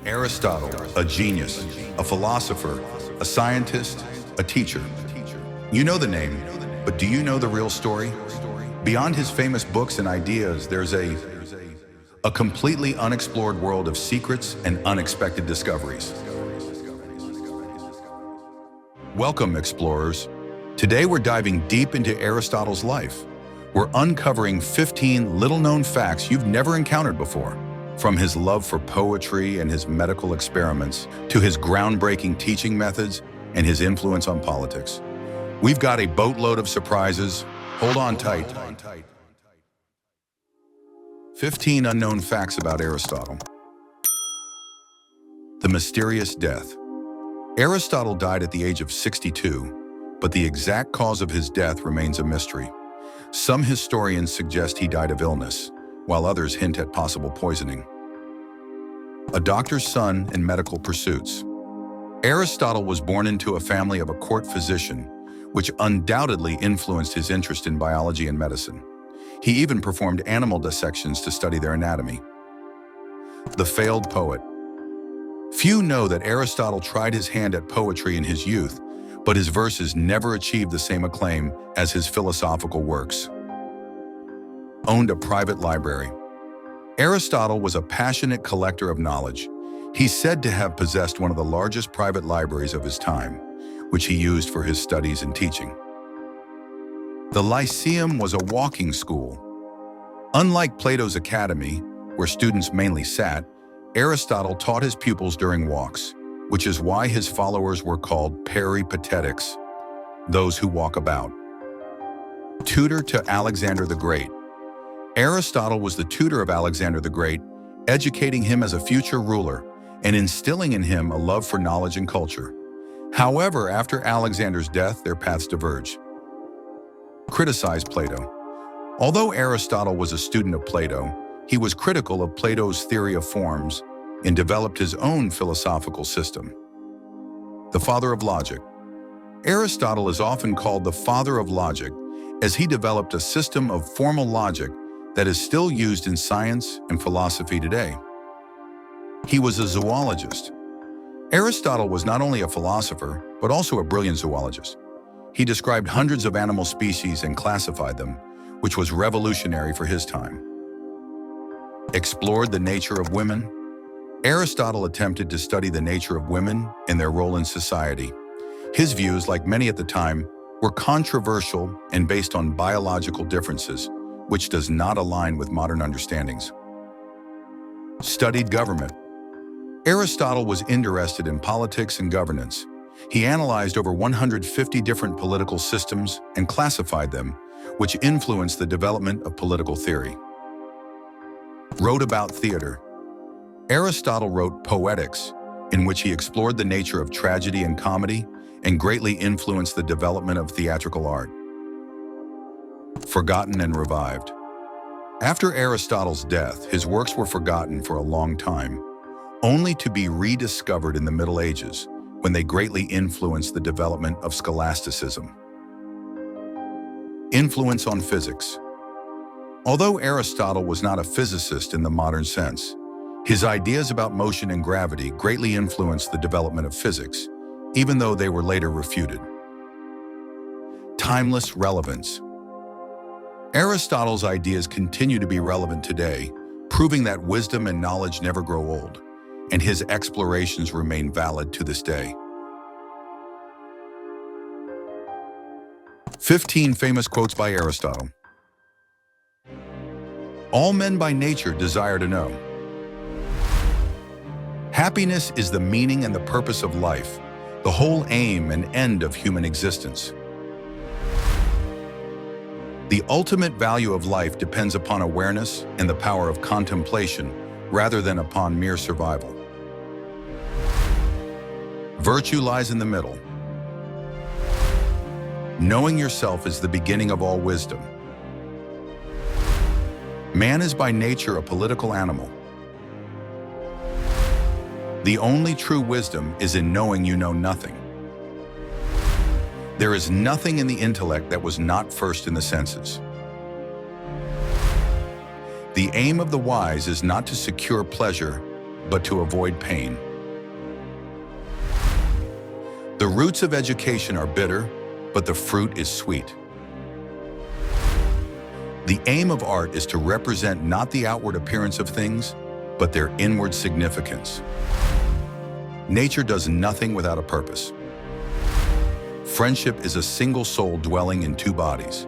Aristotle, a genius, a philosopher, a scientist, a teacher. You know the name, but do you know the real story? Beyond his famous books and ideas, there's a completely unexplored world of secrets and unexpected discoveries. Welcome, explorers. Today we're diving deep into Aristotle's life. We're uncovering 15 little-known facts you've never encountered before. From his love for poetry and his medical experiments, to his groundbreaking teaching methods and his influence on politics. We've got a boatload of surprises. Hold on tight. 15 unknown facts about Aristotle. The mysterious death. Aristotle died at the age of 62, but the exact cause of his death remains a mystery. Some historians suggest he died of illness, while others hint at possible poisoning. A doctor's son and medical pursuits. Aristotle was born into a family of a court physician, which undoubtedly influenced his interest in biology and medicine. He even performed animal dissections to study their anatomy. The failed poet. Few know that Aristotle tried his hand at poetry in his youth, but his verses never achieved the same acclaim as his philosophical works. Owned a private library. Aristotle was a passionate collector of knowledge. He's said to have possessed one of the largest private libraries of his time, which he used for his studies and teaching. The Lyceum was a walking school. Unlike Plato's academy, where students mainly sat, Aristotle taught his pupils during walks, which is why his followers were called peripatetics, those who walk about. Tutor to Alexander the Great. Aristotle was the tutor of Alexander the Great, educating him as a future ruler and instilling in him a love for knowledge and culture. However, after Alexander's death, their paths diverged. Criticized Plato. Although Aristotle was a student of Plato, he was critical of Plato's theory of forms and developed his own philosophical system. The father of logic. Aristotle is often called the father of logic, as he developed a system of formal logic that is still used in science and philosophy today. He was a zoologist. Aristotle was not only a philosopher, but also a brilliant zoologist. He described hundreds of animal species and classified them, which was revolutionary for his time. Explored the nature of women. Aristotle attempted to study the nature of women and their role in society. His views, like many at the time, were controversial and based on biological differences, which does not align with modern understandings. Studied government. Aristotle was interested in politics and governance. He analyzed over 150 different political systems and classified them, which influenced the development of political theory. Wrote about theater. Aristotle wrote Poetics, in which he explored the nature of tragedy and comedy and greatly influenced the development of theatrical art. Forgotten and revived. After Aristotle's death, his works were forgotten for a long time, only to be rediscovered in the Middle Ages, when they greatly influenced the development of scholasticism. Influence on physics. Although Aristotle was not a physicist in the modern sense, his ideas about motion and gravity greatly influenced the development of physics, even though they were later refuted. Timeless relevance. Aristotle's ideas continue to be relevant today, proving that wisdom and knowledge never grow old, and his explorations remain valid to this day. 15 famous quotes by Aristotle. All men by nature desire to know. Happiness is the meaning and the purpose of life, the whole aim and end of human existence. The ultimate value of life depends upon awareness and the power of contemplation rather than upon mere survival. Virtue lies in the middle. Knowing yourself is the beginning of all wisdom. Man is by nature a political animal. The only true wisdom is in knowing you know nothing. There is nothing in the intellect that was not first in the senses. The aim of the wise is not to secure pleasure, but to avoid pain. The roots of education are bitter, but the fruit is sweet. The aim of art is to represent not the outward appearance of things, but their inward significance. Nature does nothing without a purpose. Friendship is a single soul dwelling in two bodies.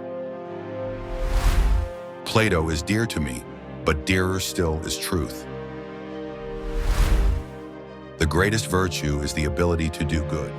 Plato is dear to me, but dearer still is truth. The greatest virtue is the ability to do good.